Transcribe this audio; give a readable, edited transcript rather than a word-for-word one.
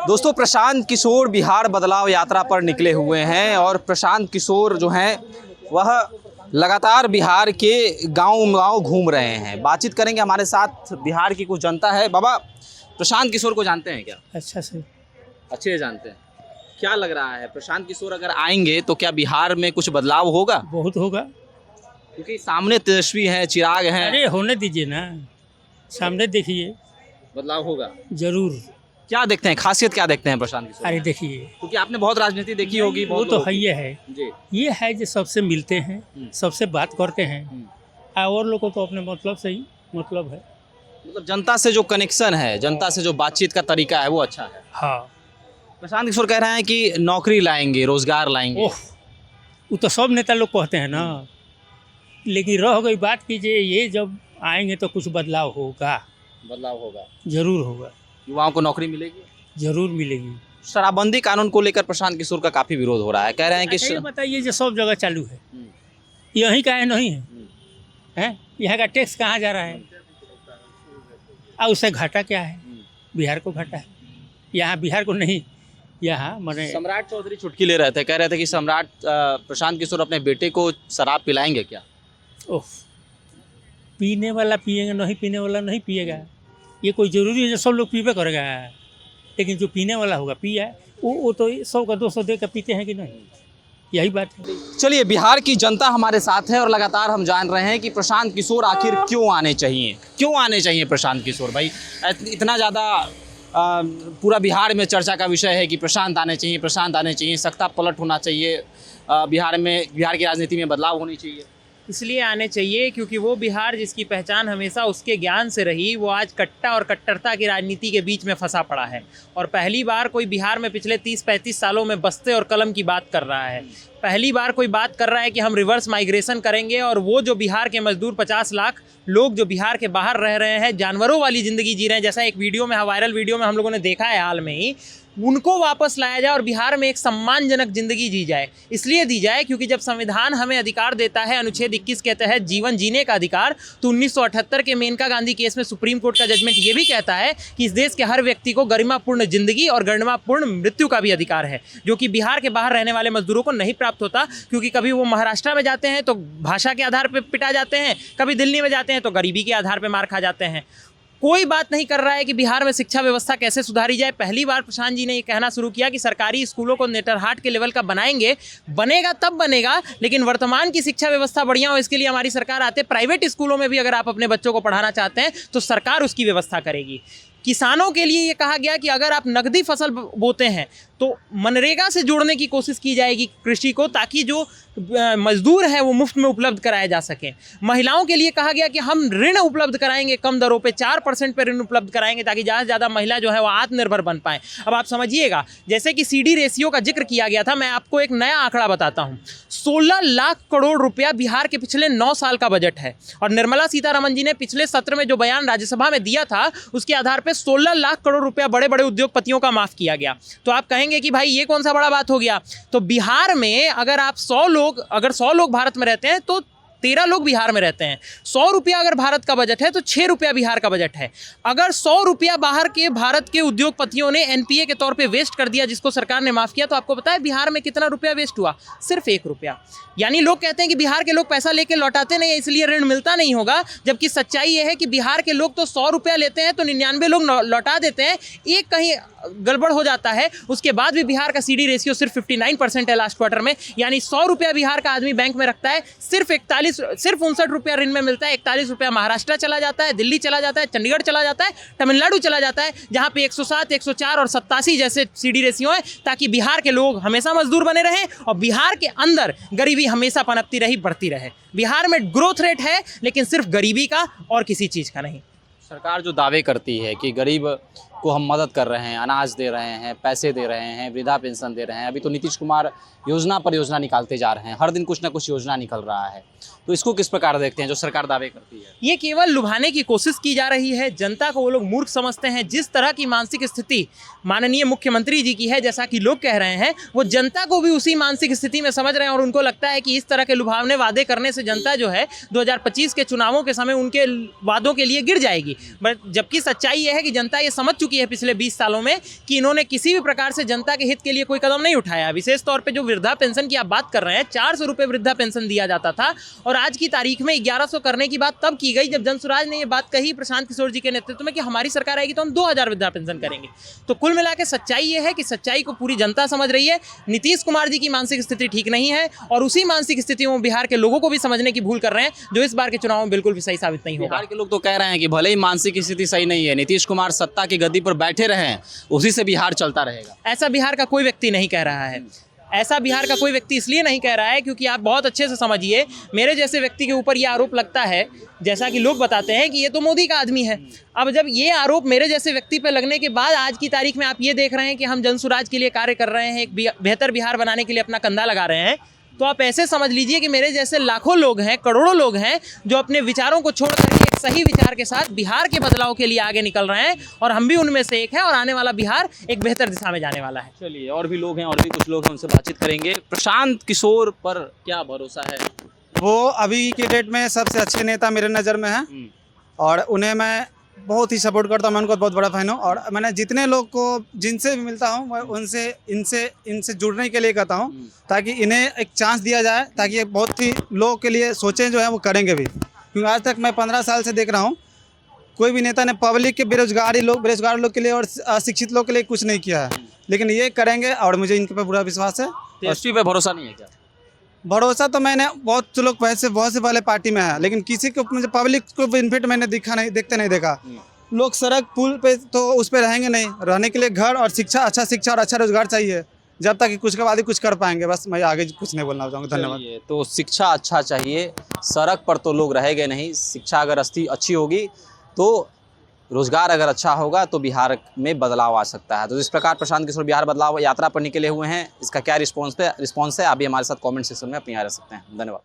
दोस्तों, प्रशांत किशोर बिहार बदलाव यात्रा पर निकले हुए हैं और प्रशांत किशोर जो हैं वह लगातार बिहार के गांव घूम रहे हैं। बातचीत करेंगे, हमारे साथ बिहार की कुछ जनता है। बाबा, प्रशांत किशोर को जानते हैं क्या? अच्छा से अच्छे से जानते हैं। क्या लग रहा है, प्रशांत किशोर अगर आएंगे तो क्या बिहार में कुछ बदलाव होगा? बहुत होगा, क्योंकि सामने तेजस्वी हैं, चिराग हैं। अरे होने दीजिए ना, सामने देखिए, बदलाव होगा जरूर। क्या देखते हैं, खासियत क्या देखते हैं प्रशांत किशोर? अरे देखिए, क्योंकि आपने बहुत राजनीति देखी होगी। वो बहुत तो लोगों है, की। ये है जी। ये है जो सबसे मिलते हैं, सबसे बात करते हैं। और लोग को तो अपने मतलब से ही मतलब है। मतलब जनता से जो कनेक्शन है, जनता से जो बातचीत का तरीका है वो अच्छा है। हाँ, प्रशांत किशोर कह रहे हैं कि नौकरी लाएंगे, रोजगार लाएंगे। ओह, वो तो सब नेता लोग कहते हैं ना, लेकिन रह गई बात कीजिए, ये जब आएंगे तो कुछ बदलाव होगा, बदलाव होगा, जरूर होगा, युवाओं को नौकरी मिलेगी, जरूर मिलेगी। शराबबंदी कानून को लेकर प्रशांत किशोर का काफी विरोध हो रहा है। कह रहे हैं कि अच्छा, ये बताइए, जो सब जगह चालू है, यहीं का है नहीं है? हैं? यहाँ का टैक्स कहाँ जा रहा है और उससे घाटा क्या है? बिहार को घाटा है, यहाँ बिहार को नहीं। यहाँ मैंने सम्राट चौधरी चुटकी ले रहे थे, कह रहे थे कि सम्राट प्रशांत किशोर अपने बेटे को शराब पिलाएंगे क्या? ओह, पीने वाला पिएगा, नहीं पीने वाला नहीं पिएगा, ये कोई ज़रूरी है जो सब लोग पीबे करेगा? लेकिन जो पीने वाला होगा पिया, वो तो 100 का 200 दे कर पीते हैं कि नहीं, यही बात है। चलिए, बिहार की जनता हमारे साथ है और लगातार हम जान रहे हैं कि प्रशांत किशोर आखिर क्यों आने चाहिए, क्यों आने चाहिए प्रशांत किशोर भाई। इतना ज़्यादा पूरा बिहार में चर्चा का विषय है कि प्रशांत आने चाहिए, प्रशांत आने चाहिए, सत्ता पलट होना चाहिए, बिहार की राजनीति में बदलाव होनी चाहिए। इसलिए आने चाहिए क्योंकि वो बिहार जिसकी पहचान हमेशा उसके ज्ञान से रही, वो आज कट्टा और कट्टरता की राजनीति के बीच में फंसा पड़ा है। और पहली बार कोई बिहार में पिछले 30-35 सालों में बस्ते और कलम की बात कर रहा है। पहली बार कोई बात कर रहा है कि हम रिवर्स माइग्रेशन करेंगे और वो जो बिहार के मजदूर 50 लाख लोग जो बिहार के बाहर रह रहे हैं, जानवरों वाली ज़िंदगी जी रहे हैं, जैसा एक वीडियो में, वायरल वीडियो में हम लोगों ने देखा है हाल में ही, उनको वापस लाया जाए और बिहार में एक सम्मानजनक जिंदगी जी जाए। इसलिए दी जाए क्योंकि जब संविधान हमें अधिकार देता है, अनुच्छेद 21 के तहत जीवन जीने का अधिकार, तो 1978 के मेनका गांधी केस में सुप्रीम कोर्ट का जजमेंट ये भी कहता है कि इस देश के हर व्यक्ति को गरिमापूर्ण जिंदगी और गरिमापूर्ण मृत्यु का भी अधिकार है, जो कि बिहार के बाहर रहने वाले मजदूरों को नहीं प्राप्त होता। क्योंकि कभी वो महाराष्ट्र में जाते हैं तो भाषा के आधार पर पिटा जाते हैं, कभी दिल्ली में जाते हैं तो गरीबी के आधार पर मार खा जाते हैं। कोई बात नहीं कर रहा है कि बिहार में शिक्षा व्यवस्था कैसे सुधारी जाए। पहली बार प्रशांत जी ने ये कहना शुरू किया कि सरकारी स्कूलों को नेटरहाट के लेवल का बनाएंगे, बनेगा तब बनेगा, लेकिन वर्तमान की शिक्षा व्यवस्था बढ़िया हो इसके लिए हमारी सरकार आते। प्राइवेट स्कूलों में भी अगर आप अपने बच्चों को पढ़ाना चाहते हैं तो सरकार उसकी व्यवस्था करेगी। किसानों के लिए ये कहा गया कि अगर आप नकदी फसल बोते हैं तो मनरेगा से जोड़ने की कोशिश की जाएगी कृषि को, ताकि जो मजदूर हैं वो मुफ्त में उपलब्ध कराए जा सकें। महिलाओं के लिए कहा गया कि हम ऋण उपलब्ध कराएंगे कम दरों पे, 4% पे ऋण उपलब्ध कराएंगे ताकि ज़्यादा से ज़्यादा महिला जो है वो आत्मनिर्भर बन पाएँ। अब आप समझिएगा, जैसे कि CD रेशियो का जिक्र किया गया था, मैं आपको एक नया आंकड़ा बताता हूँ। 16 लाख करोड़ रुपया बिहार के पिछले 9 साल का बजट है और निर्मला सीतारमण जी ने पिछले सत्र में जो बयान राज्यसभा में दिया था उसके आधार पर 16 लाख करोड़ रुपया बड़े बड़े उद्योगपतियों का माफ़ किया गया। तो आप कहेंगे कि भाई ये कौन सा बड़ा बात हो गया? तो बिहार में अगर 100 लोग भारत में रहते हैं तो 13 लोग बिहार में रहते हैं। 100 रुपया अगर भारत का बजट है तो 6 रुपया बिहार का बजट है। अगर 100 रुपया बाहर के भारत के उद्योगपतियों ने NPA के तौर पे वेस्ट कर दिया, जिसको सरकार ने माफ़ किया, तो आपको पता है बिहार में कितना रुपया वेस्ट हुआ? सिर्फ 1 रुपया। यानी लोग कहते हैं कि बिहार के लोग पैसा लेके लौटाते नहीं है इसलिए ऋण मिलता नहीं होगा, जबकि सच्चाई ये है कि बिहार के लोग तो 100 रुपया लेते हैं तो 99 लोग लौटा देते हैं। एक कहीं गड़बड़ हो जाता है, उसके बाद भी बिहार का CD रेशियो सिर्फ 59% है लास्ट क्वार्टर में। यानी 100 रुपया बिहार का आदमी बैंक में रखता है, सिर्फ 59 रुपया ऋण में मिलता है। 41 रुपया महाराष्ट्र चला जाता है, दिल्ली चला जाता है, चंडीगढ़ चला जाता है, तमिलनाडु चला जाता है, जहाँ पे 107, 104 और 87 जैसे CD रेशियो है, ताकि बिहार के लोग हमेशा मजदूर बने रहें और बिहार के अंदर गरीबी हमेशा पनपती रही, बढ़ती रहे। बिहार में ग्रोथ रेट है लेकिन सिर्फ गरीबी का और किसी चीज़ का नहीं। सरकार जो दावे करती है कि गरीब को हम मदद कर रहे हैं, अनाज दे रहे हैं, पैसे दे रहे हैं, वृद्धा पेंशन दे रहे हैं, अभी तो नीतीश कुमार योजना पर योजना निकालते जा रहे हैं, हर दिन कुछ ना कुछ योजना निकल रहा है, तो इसको किस प्रकार देखते हैं जो सरकार दावे करती है? ये केवल लुभाने की कोशिश की जा रही है। जनता को वो लोग मूर्ख समझते हैं। जिस तरह की मानसिक स्थिति माननीय मुख्यमंत्री जी की है, जैसा कि लोग कह रहे हैं, वो जनता को भी उसी मानसिक स्थिति में समझ रहे हैं और उनको लगता है कि इस तरह के लुभावने वादे करने से जनता जो है 2025 के चुनावों के समय उनके वादों के लिए गिर जाएगी। बट जबकि सच्चाई ये है कि जनता ये समझ चुकी चुकी है पिछले 20 सालों में कि इन्होंने किसी भी प्रकार से जनता के हित के लिए कोई कदम नहीं उठाया। विशेष तौर पे जो वृद्धा पेंशन की आप बात कर रहे हैं, 400 रुपये वृद्धा पेंशन दिया जाता था और आज की तारीख में 1100 करने की बात तब की गई जब जनसुराज ने ये बात कही प्रशांत किशोर जी के नेतृत्व में कि हमारी सरकार आएगी तो हम 2000 वृद्धा पेंशन करेंगे। तो कुल मिला के सच्चाई ये है कि सच्चाई को पूरी जनता समझ रही है। नीतीश कुमार जी की मानसिक स्थिति ठीक नहीं है और उसी मानसिक स्थितियों में बिहार के लोगों को भी समझने की भूल कर रहे हैं, जो इस बार के चुनाव में बिल्कुल भी सही साबित नहीं होगा। बिहार के लोग तो कह रहे हैं कि भले ही मानसिक स्थिति सही नहीं है, नीतीश कुमार सत्ता की गद्दी पर बैठे रहे, उसी से बिहार चलता रहेगा। ऐसा बिहार का कोई व्यक्ति नहीं कह रहा है। ऐसा बिहार का कोई व्यक्ति इसलिए नहीं कह रहा है क्योंकि आप बहुत अच्छे से समझिए, मेरे जैसे व्यक्ति के ऊपर ये आरोप लगता है, जैसा कि लोग बताते हैं कि ये तो मोदी का आदमी है। अब जब ये आरोप मेरे जैसे व्यक्ति पर लगने के बाद आज की तारीख में आप ये देख रहे हैं कि हम जनसुराज के लिए कार्य कर रहे हैं, एक बेहतर बिहार बनाने के लिए अपना कंधा लगा रहे हैं, तो आप ऐसे समझ लीजिए कि मेरे जैसे लाखों लोग हैं, करोड़ों लोग हैं जो अपने विचारों को छोड़ करके एक सही विचार के साथ बिहार के बदलाव के लिए आगे निकल रहे हैं और हम भी उनमें से एक हैं और आने वाला बिहार एक बेहतर दिशा में जाने वाला है। चलिए, और भी लोग हैं, और भी कुछ लोग हैं, उनसे बातचीत करेंगे। प्रशांत किशोर पर क्या भरोसा है? वो अभी के डेट में सबसे अच्छे नेता मेरे नज़र में है और उन्हें मैं बहुत ही सपोर्ट करता हूँ। मैं उनको बहुत बड़ा फैन हूँ और मैंने जितने लोग को जिनसे भी मिलता हूँ मैं उनसे इनसे जुड़ने के लिए कहता हूँ ताकि इन्हें एक चांस दिया जाए, ताकि ये बहुत ही लोगों के लिए सोचें, जो है वो करेंगे भी। क्योंकि आज तक मैं 15 साल से देख रहा हूँ कोई भी नेता ने पब्लिक के बेरोजगार लोग के लिए और अशिक्षित लोग के लिए कुछ नहीं किया है, लेकिन ये करेंगे और मुझे इनके पर पूरा विश्वास है। तेजस्वी पे भरोसा नहीं है क्या? भरोसा तो मैंने बहुत लोग बहुत से पहले पार्टी में है, लेकिन किसी को मुझे पब्लिक को बेनिफिट मैंने देखते नहीं देखा। लोग सड़क पुल पे तो उस पर रहेंगे नहीं, रहने के लिए घर और शिक्षा, अच्छा शिक्षा और अच्छा रोजगार चाहिए। जब तक कि कुछ के बाद ही कुछ कर पाएंगे। बस मैं आगे कुछ नहीं बोलना चाहूँगा। धन्यवाद। तो शिक्षा अच्छा चाहिए, सड़क पर तो लोग रहेंगे नहीं। शिक्षा अगर अच्छी होगी तो रोजगार अगर अच्छा होगा तो बिहार में बदलाव आ सकता है। तो इस प्रकार प्रशांत किशोर बिहार बदलाव यात्रा पर निकले हुए हैं। इसका क्या रिस्पॉन्स है, आप भी हमारे साथ कमेंट सेक्शन में अपनी राय रख सकते हैं। धन्यवाद।